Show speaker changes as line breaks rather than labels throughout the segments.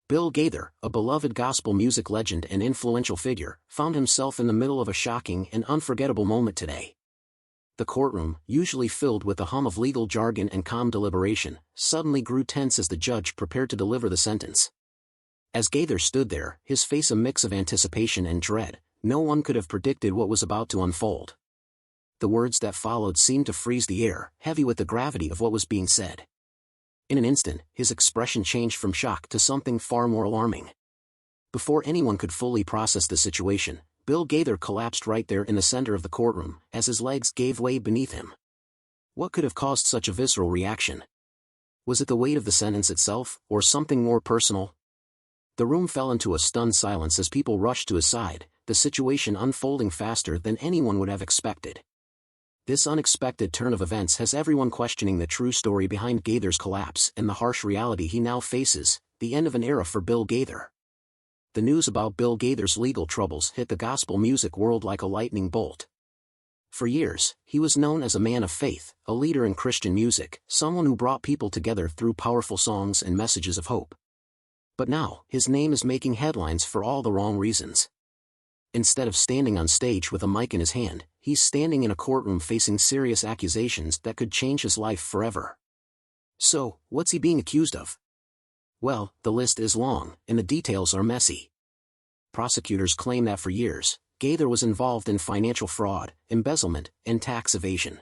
Bill Gaither, a beloved gospel music legend and influential figure, found himself in the middle of a shocking and unforgettable moment today. The courtroom, usually filled with the hum of legal jargon and calm deliberation, suddenly grew tense as the judge prepared to deliver the sentence. As Gaither stood there, his face a mix of anticipation and dread, no one could have predicted what was about to unfold. The words that followed seemed to freeze the air, heavy with the gravity of what was being said. In an instant, his expression changed from shock to something far more alarming. Before anyone could fully process the situation, Bill Gaither collapsed right there in the center of the courtroom, as his legs gave way beneath him. What could have caused such a visceral reaction? Was it the weight of the sentence itself, or something more personal? The room fell into a stunned silence as people rushed to his side, the situation unfolding faster than anyone would have expected. This unexpected turn of events has everyone questioning the true story behind Gaither's collapse and the harsh reality he now faces, the end of an era for Bill Gaither. The news about Bill Gaither's legal troubles hit the gospel music world like a lightning bolt. For years, he was known as a man of faith, a leader in Christian music, someone who brought people together through powerful songs and messages of hope. But now, his name is making headlines for all the wrong reasons. Instead of standing on stage with a mic in his hand, he's standing in a courtroom facing serious accusations that could change his life forever. So, what's he being accused of? Well, the list is long, and the details are messy. Prosecutors claim that for years, Gaither was involved in financial fraud, embezzlement, and tax evasion.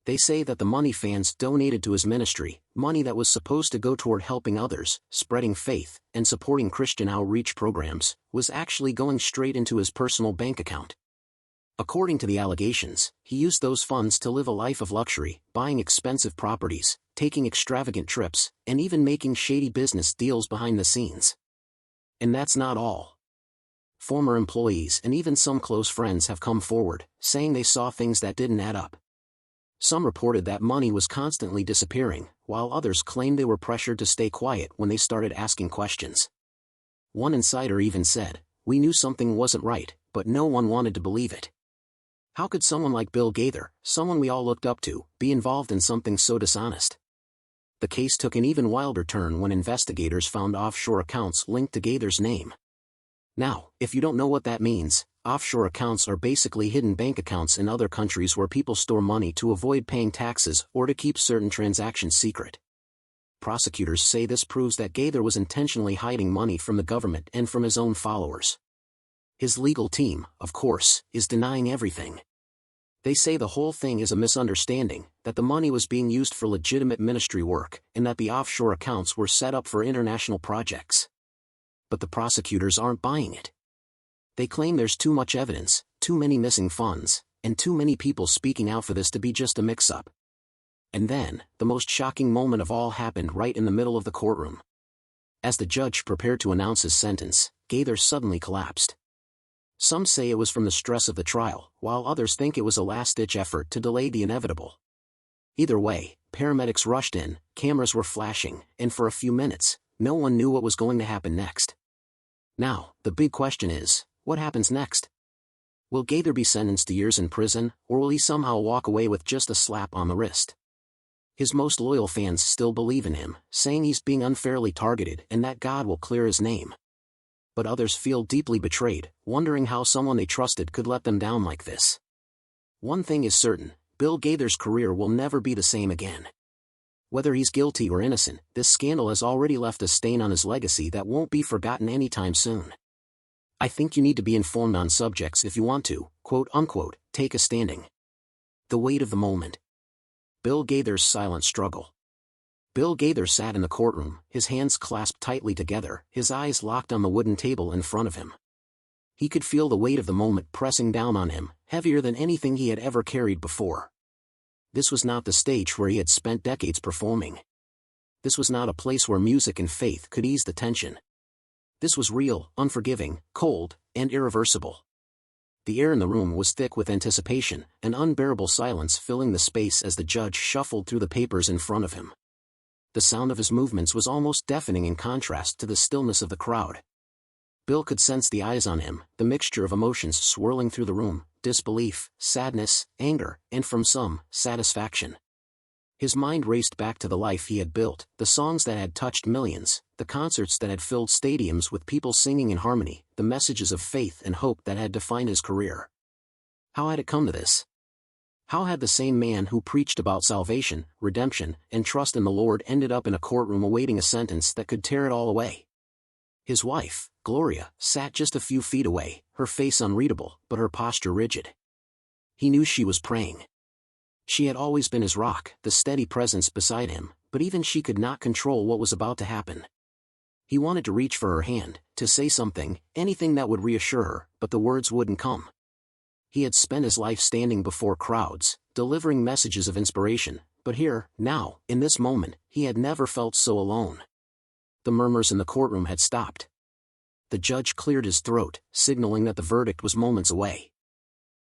They say that the money fans donated to his ministry, money that was supposed to go toward helping others, spreading faith, and supporting Christian outreach programs, was actually going straight into his personal bank account. According to the allegations, he used those funds to live a life of luxury, buying expensive properties, taking extravagant trips, and even making shady business deals behind the scenes. And that's not all. Former employees and even some close friends have come forward, saying they saw things that didn't add up. Some reported that money was constantly disappearing, while others claimed they were pressured to stay quiet when they started asking questions. One insider even said, "We knew something wasn't right, but no one wanted to believe it." How could someone like Bill Gaither, someone we all looked up to, be involved in something so dishonest? The case took an even wilder turn when investigators found offshore accounts linked to Gaither's name. Now, if you don't know what that means, offshore accounts are basically hidden bank accounts in other countries where people store money to avoid paying taxes or to keep certain transactions secret. Prosecutors say this proves that Gaither was intentionally hiding money from the government and from his own followers. His legal team, of course, is denying everything. They say the whole thing is a misunderstanding, that the money was being used for legitimate ministry work, and that the offshore accounts were set up for international projects. But the prosecutors aren't buying it. They claim there's too much evidence, too many missing funds, and too many people speaking out for this to be just a mix-up. And then, the most shocking moment of all happened right in the middle of the courtroom. As the judge prepared to announce his sentence, Gaither suddenly collapsed. Some say it was from the stress of the trial, while others think it was a last-ditch effort to delay the inevitable. Either way, paramedics rushed in, cameras were flashing, and for a few minutes, no one knew what was going to happen next. Now, the big question is, what happens next? Will Gaither be sentenced to years in prison, or will he somehow walk away with just a slap on the wrist? His most loyal fans still believe in him, saying he's being unfairly targeted and that God will clear his name. But others feel deeply betrayed, wondering how someone they trusted could let them down like this. One thing is certain, Bill Gaither's career will never be the same again. Whether he's guilty or innocent, this scandal has already left a stain on his legacy that won't be forgotten anytime soon. I think you need to be informed on subjects if you want to, quote-unquote, take a standing. The weight of the moment. Bill Gaither's silent struggle. Bill Gaither sat in the courtroom, his hands clasped tightly together, his eyes locked on the wooden table in front of him. He could feel the weight of the moment pressing down on him, heavier than anything he had ever carried before. This was not the stage where he had spent decades performing. This was not a place where music and faith could ease the tension. This was real, unforgiving, cold, and irreversible. The air in the room was thick with anticipation, an unbearable silence filling the space as the judge shuffled through the papers in front of him. The sound of his movements was almost deafening in contrast to the stillness of the crowd. Bill could sense the eyes on him, the mixture of emotions swirling through the room, disbelief, sadness, anger, and from some, satisfaction. His mind raced back to the life he had built, the songs that had touched millions, the concerts that had filled stadiums with people singing in harmony, the messages of faith and hope that had defined his career. How had it come to this? How had the same man who preached about salvation, redemption, and trust in the Lord ended up in a courtroom awaiting a sentence that could tear it all away? His wife, Gloria, sat just a few feet away, her face unreadable, but her posture rigid. He knew she was praying. She had always been his rock, the steady presence beside him, but even she could not control what was about to happen. He wanted to reach for her hand, to say something, anything that would reassure her, but the words wouldn't come. He had spent his life standing before crowds, delivering messages of inspiration, but here, now, in this moment, he had never felt so alone. The murmurs in the courtroom had stopped. The judge cleared his throat, signaling that the verdict was moments away.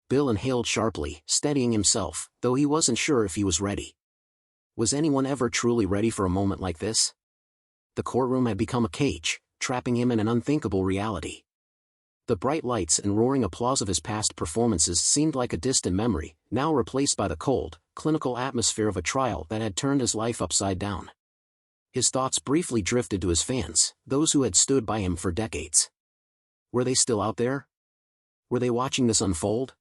Bill inhaled sharply, steadying himself, though he wasn't sure if he was ready. Was anyone ever truly ready for a moment like this? The courtroom had become a cage, trapping him in an unthinkable reality. The bright lights and roaring applause of his past performances seemed like a distant memory, now replaced by the cold, clinical atmosphere of a trial that had turned his life upside down. His thoughts briefly drifted to his fans, those who had stood by him for decades. Were they still out there? Were they watching this unfold?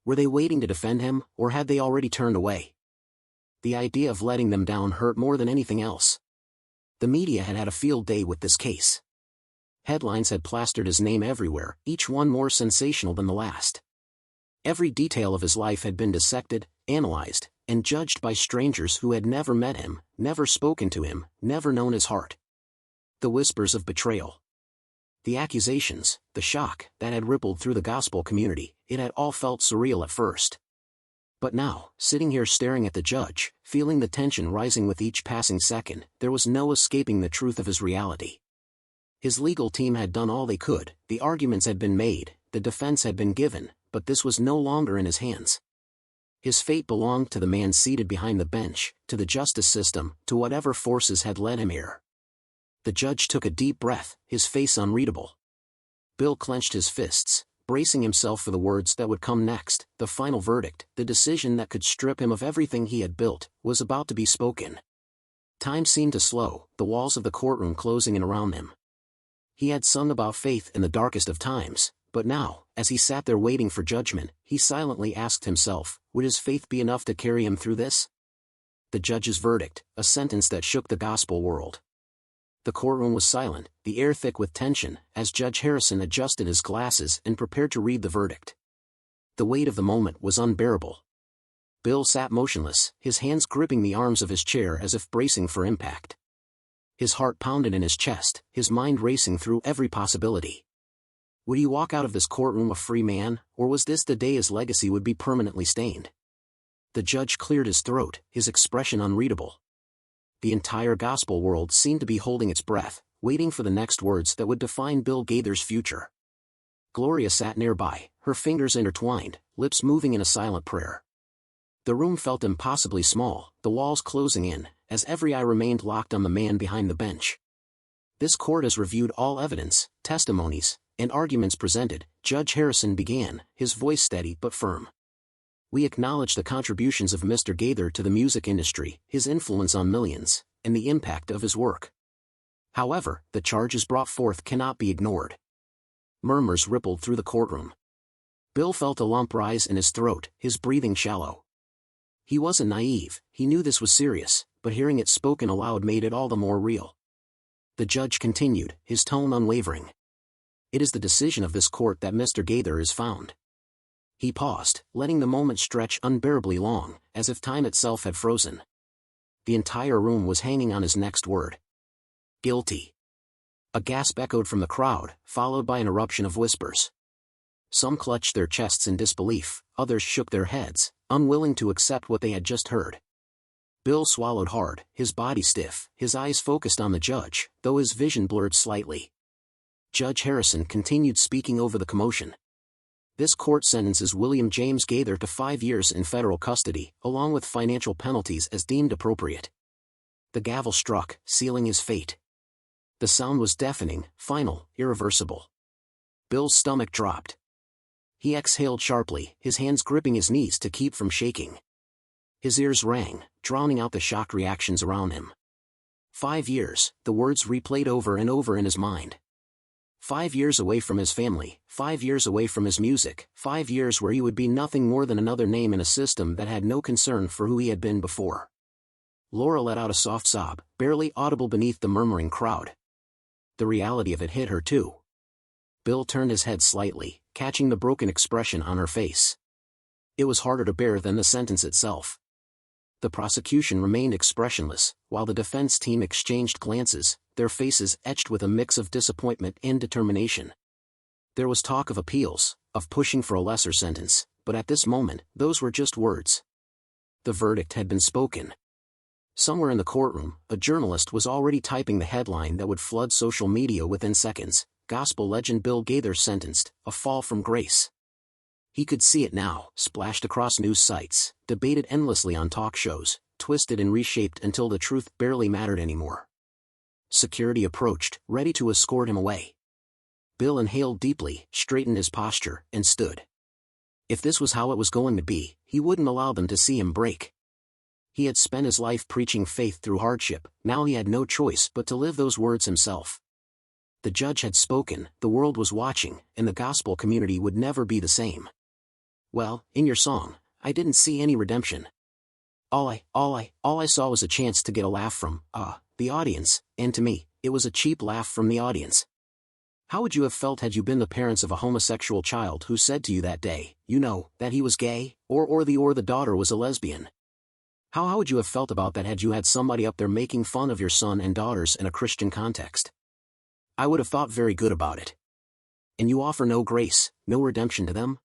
Were they waiting to defend him, or had they already turned away? The idea of letting them down hurt more than anything else. The media had had a field day with this case. Headlines had plastered his name everywhere, each one more sensational than the last. Every detail of his life had been dissected, analyzed, and judged by strangers who had never met him, never spoken to him, never known his heart. The whispers of betrayal. The accusations, the shock that had rippled through the gospel community, it had all felt surreal at first. But now, sitting here staring at the judge, feeling the tension rising with each passing second, there was no escaping the truth of his reality. His legal team had done all they could, the arguments had been made, the defense had been given, but this was no longer in his hands. His fate belonged to the man seated behind the bench, to the justice system, to whatever forces had led him here. The judge took a deep breath, his face unreadable. Bill clenched his fists, bracing himself for the words that would come next. The final verdict, the decision that could strip him of everything he had built, was about to be spoken. Time seemed to slow, the walls of the courtroom closing in around him. He had sung about faith in the darkest of times, but now, as he sat there waiting for judgment, he silently asked himself, would his faith be enough to carry him through this? The judge's verdict, a sentence that shook the gospel world. The courtroom was silent, the air thick with tension, as Judge Harrison adjusted his glasses and prepared to read the verdict. The weight of the moment was unbearable. Bill sat motionless, his hands gripping the arms of his chair as if bracing for impact. His heart pounded in his chest, his mind racing through every possibility. Would he walk out of this courtroom a free man, or was this the day his legacy would be permanently stained? The judge cleared his throat, his expression unreadable. The entire gospel world seemed to be holding its breath, waiting for the next words that would define Bill Gaither's future. Gloria sat nearby, her fingers intertwined, lips moving in a silent prayer. The room felt impossibly small, the walls closing in, as every eye remained locked on the man behind the bench. This court has reviewed all evidence, testimonies, and arguments presented, Judge Harrison began, his voice steady but firm. We acknowledge the contributions of Mr. Gaither to the music industry, his influence on millions, and the impact of his work. However, the charges brought forth cannot be ignored. Murmurs rippled through the courtroom. Bill felt a lump rise in his throat, his breathing shallow. He wasn't naive, he knew this was serious, but hearing it spoken aloud made it all the more real. The judge continued, his tone unwavering. It is the decision of this court that Mr. Gaither is found. He paused, letting the moment stretch unbearably long, as if time itself had frozen. The entire room was hanging on his next word. Guilty. A gasp echoed from the crowd, followed by an eruption of whispers. Some clutched their chests in disbelief, others shook their heads, unwilling to accept what they had just heard. Bill swallowed hard, his body stiff, his eyes focused on the judge, though his vision blurred slightly. Judge Harrison continued speaking over the commotion. This court sentences William James Gaither to 5 years in federal custody, along with financial penalties as deemed appropriate. The gavel struck, sealing his fate. The sound was deafening, final, irreversible. Bill's stomach dropped. He exhaled sharply, his hands gripping his knees to keep from shaking. His ears rang, drowning out the shocked reactions around him. 5 years, the words replayed over and over in his mind. 5 years away from his family, 5 years away from his music, 5 years where he would be nothing more than another name in a system that had no concern for who he had been before. Laura let out a soft sob, barely audible beneath the murmuring crowd. The reality of it hit her too. Bill turned his head slightly, catching the broken expression on her face. It was harder to bear than the sentence itself. The prosecution remained expressionless, while the defense team exchanged glances, their faces etched with a mix of disappointment and determination. There was talk of appeals, of pushing for a lesser sentence, but at this moment, those were just words. The verdict had been spoken. Somewhere in the courtroom, a journalist was already typing the headline that would flood social media within seconds: Gospel legend Bill Gaither sentenced, a fall from grace. He could see it now, splashed across news sites, debated endlessly on talk shows, twisted and reshaped until the truth barely mattered anymore. Security approached, ready to escort him away. Bill inhaled deeply, straightened his posture, and stood. If this was how it was going to be, he wouldn't allow them to see him break. He had spent his life preaching faith through hardship, now he had no choice but to live those words himself. The judge had spoken, the world was watching, and the gospel community would never be the same. Well, in your song, I didn't see any redemption. All I saw was a chance to get a laugh from, the audience, and to me, it was a cheap laugh from the audience. How would you have felt had you been the parents of a homosexual child who said to you that day, that he was gay, or the daughter was a lesbian? How would you have felt about that had you had somebody up there making fun of your son and daughters in a Christian context? I would have thought very good about it. And you offer no grace, no redemption to them?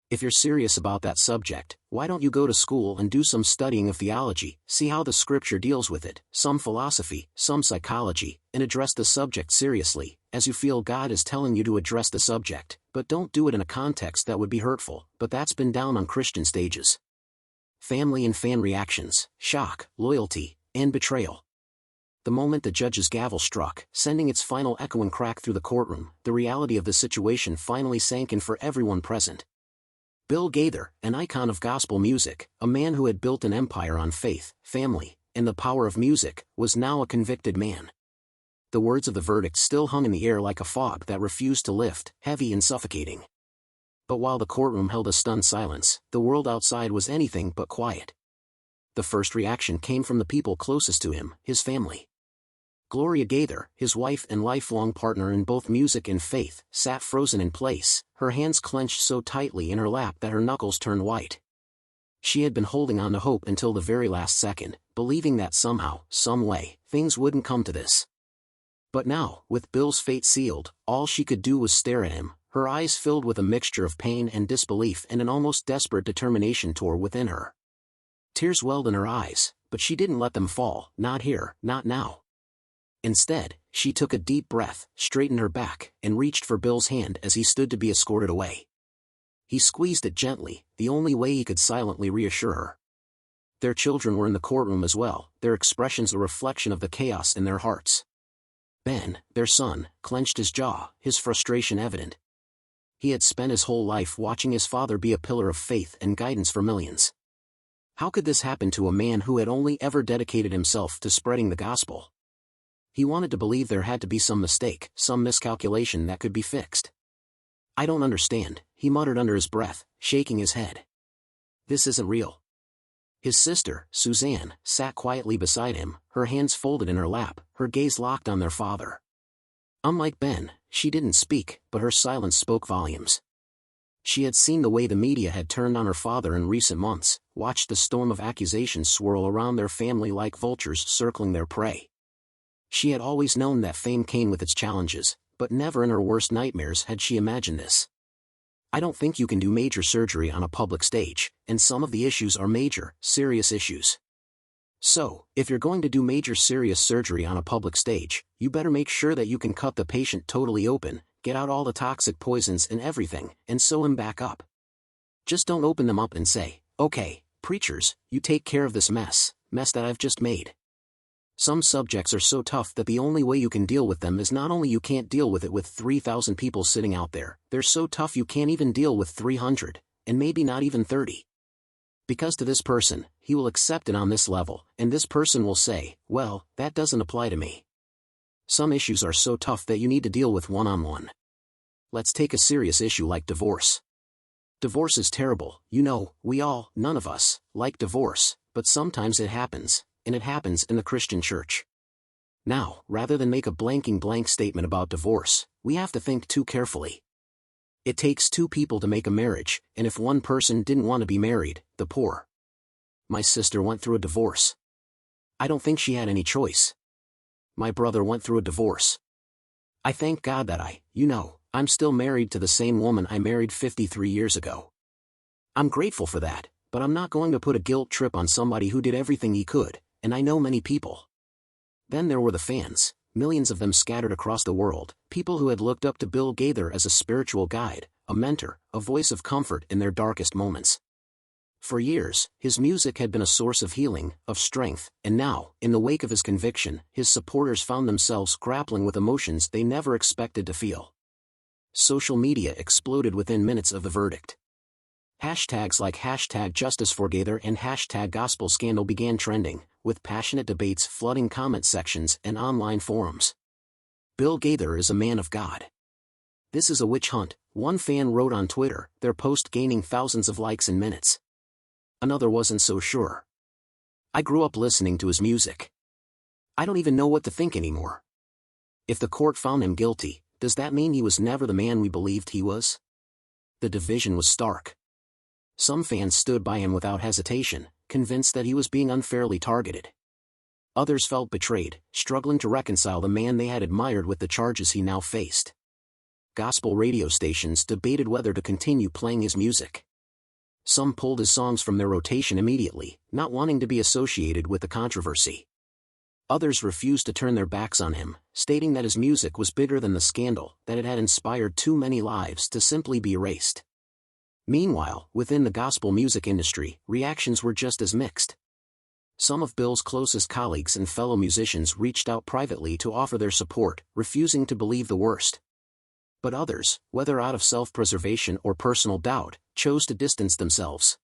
If you're serious about that subject, why don't you go to school and do some studying of theology, see how the scripture deals with it, some philosophy, some psychology, and address the subject seriously, as you feel God is telling you to address the subject, but don't do it in a context that would be hurtful, but that's been down on Christian stages. Family and fan reactions, shock, loyalty, and betrayal. The moment the judge's gavel struck, sending its final echoing crack through the courtroom, the reality of the situation finally sank in for everyone present. Bill Gaither, an icon of gospel music, a man who had built an empire on faith, family, and the power of music, was now a convicted man. The words of the verdict still hung in the air like a fog that refused to lift, heavy and suffocating. But while the courtroom held a stunned silence, the world outside was anything but quiet. The first reaction came from the people closest to him, his family. Gloria Gaither, his wife and lifelong partner in both music and faith, sat frozen in place, her hands clenched so tightly in her lap that her knuckles turned white. She had been holding on to hope until the very last second, believing that somehow, some way, things wouldn't come to this. But now, with Bill's fate sealed, all she could do was stare at him, her eyes filled with a mixture of pain and disbelief, and an almost desperate determination tore within her. Tears welled in her eyes, but she didn't let them fall, not here, not now. Instead, she took a deep breath, straightened her back, and reached for Bill's hand as he stood to be escorted away. He squeezed it gently, the only way he could silently reassure her. Their children were in the courtroom as well, their expressions a reflection of the chaos in their hearts. Ben, their son, clenched his jaw, his frustration evident. He had spent his whole life watching his father be a pillar of faith and guidance for millions. How could this happen to a man who had only ever dedicated himself to spreading the gospel? He wanted to believe there had to be some mistake, some miscalculation that could be fixed. I don't understand, he muttered under his breath, shaking his head. This isn't real. His sister, Suzanne, sat quietly beside him, her hands folded in her lap, her gaze locked on their father. Unlike Ben, she didn't speak, but her silence spoke volumes. She had seen the way the media had turned on her father in recent months, watched the storm of accusations swirl around their family like vultures circling their prey. She had always known that fame came with its challenges, but never in her worst nightmares had she imagined this. I don't think you can do major surgery on a public stage, and some of the issues are major, serious issues. So, if you're going to do major serious surgery on a public stage, you better make sure that you can cut the patient totally open, get out all the toxic poisons and everything, and sew him back up. Just don't open them up and say, okay, preachers, you take care of this mess that I've just made. Some subjects are so tough that the only way you can deal with them is not only you can't deal with it with 3,000 people sitting out there, they're so tough you can't even deal with 300, and maybe not even 30. Because to this person, he will accept it on this level, and this person will say, well, that doesn't apply to me. Some issues are so tough that you need to deal with one-on-one. Let's take a serious issue like divorce. Divorce is terrible, you know, none of us, like divorce, but sometimes it happens, and it happens in the Christian church. Now, rather than make a blank statement about divorce, we have to think too carefully. It takes two people to make a marriage, and if one person didn't want to be married, the poor. My sister went through a divorce. I don't think she had any choice. My brother went through a divorce. I thank God that I'm still married to the same woman I married 53 years ago. I'm grateful for that, but I'm not going to put a guilt trip on somebody who did everything he could, and I know many people. Then there were the fans, millions of them scattered across the world, people who had looked up to Bill Gaither as a spiritual guide, a mentor, a voice of comfort in their darkest moments. For years, his music had been a source of healing, of strength, and now, in the wake of his conviction, his supporters found themselves grappling with emotions they never expected to feel. Social media exploded within minutes of the verdict. Hashtags like #JusticeForGaither and #GospelScandal began trending, with passionate debates flooding comment sections and online forums. Bill Gaither is a man of God. This is a witch hunt, one fan wrote on Twitter, their post gaining thousands of likes in minutes. Another wasn't so sure. I grew up listening to his music. I don't even know what to think anymore. If the court found him guilty, does that mean he was never the man we believed he was? The division was stark. Some fans stood by him without hesitation, convinced that he was being unfairly targeted. Others felt betrayed, struggling to reconcile the man they had admired with the charges he now faced. Gospel radio stations debated whether to continue playing his music. Some pulled his songs from their rotation immediately, not wanting to be associated with the controversy. Others refused to turn their backs on him, stating that his music was bigger than the scandal, that it had inspired too many lives to simply be erased. Meanwhile, within the gospel music industry, reactions were just as mixed. Some of Bill's closest colleagues and fellow musicians reached out privately to offer their support, refusing to believe the worst. But others, whether out of self-preservation or personal doubt, chose to distance themselves.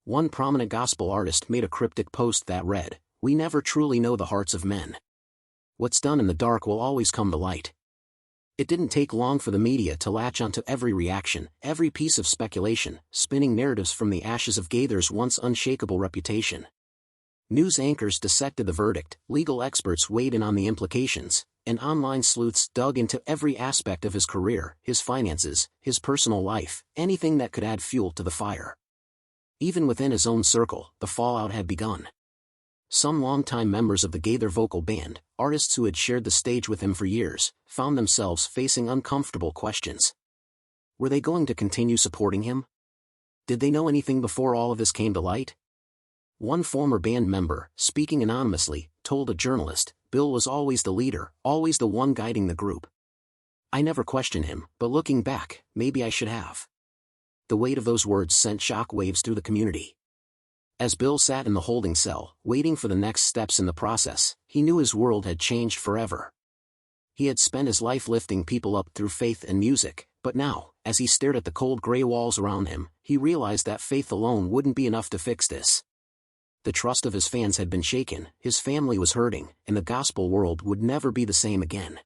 One prominent gospel artist made a cryptic post that read, "We never truly know the hearts of men. What's done in the dark will always come to light." It didn't take long for the media to latch onto every reaction, every piece of speculation, spinning narratives from the ashes of Gaither's once unshakable reputation. News anchors dissected the verdict, legal experts weighed in on the implications, and online sleuths dug into every aspect of his career, his finances, his personal life, anything that could add fuel to the fire. Even within his own circle, the fallout had begun. Some longtime members of the Gaither vocal band, artists who had shared the stage with him for years, found themselves facing uncomfortable questions. Were they going to continue supporting him? Did they know anything before all of this came to light? One former band member, speaking anonymously, told a journalist, "Bill was always the leader, always the one guiding the group. I never questioned him, but looking back, maybe I should have." The weight of those words sent shock waves through the community. As Bill sat in the holding cell, waiting for the next steps in the process, he knew his world had changed forever. He had spent his life lifting people up through faith and music, but now, as he stared at the cold gray walls around him, he realized that faith alone wouldn't be enough to fix this. The trust of his fans had been shaken, his family was hurting, and the gospel world would never be the same again.